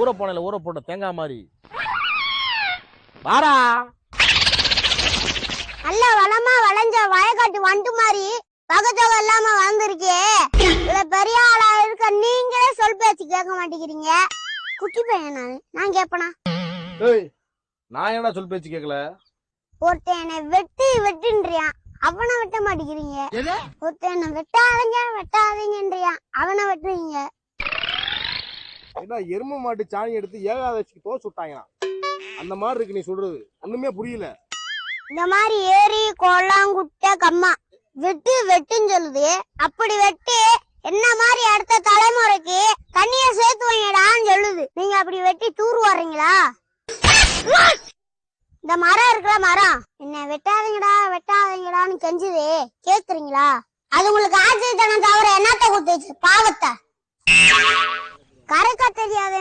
ஊற போனையில ஊற போட்ட தேங்காய் மாதிரி வாடா. நல்ல வளமா வளைஞ்ச வயக்காட்டு வண்டு மாதிரி பக்கத்தொகை இல்லாம வளர்ந்துருக்கே. இதுல பெரிய ஆளா இருக்க நீங்களே சொல் பேச்சு கேட்க மாட்டேங்கிறீங்க. குட்டி பையன் நான் கேப்பனா? நான் என்னடா சொல் பேச்சு கேட்கல? ஒருத்தன் என்னை வெட்டுன்றியான், அவனை வெட்ட மாட்டேங்கிறீங்க. ஒருத்தன் என்ன வெட்டாதீங்கன்றியான், அவனை வெட்டுறீங்க. எரும மாட்டு சாணி எடுத்து ஏகாதசிக்கு தோசை சுட்டாங்களாம். அந்த மாதிரி இருக்கு நீ சொல்றது, ஒண்ணுமே புரியல. இந்த மாதிரி ஏரி குளம் குட்டை கம்மா வெட்டுன்னு சொல்லுது. அப்படி வெட்டி என்ன மாதிரி அடுத்த தலைமுறைக்கு தண்ணிய சேர்த்து வைங்கடான்னு சொல்லுது. நீங்க அப்படி வெட்டி தூர் வர்றீங்களா? இந்த மரம் இருக்கிற மரம் என்ன வெட்டாதீங்கடான்னு கெஞ்சுது, கேக்குறீங்களா? அது உங்களுக்கு ஆச்சரியத்தனம் தவிர என்னத்த குத்துச்சு? பாவத்தை கரைக்க தெரியாத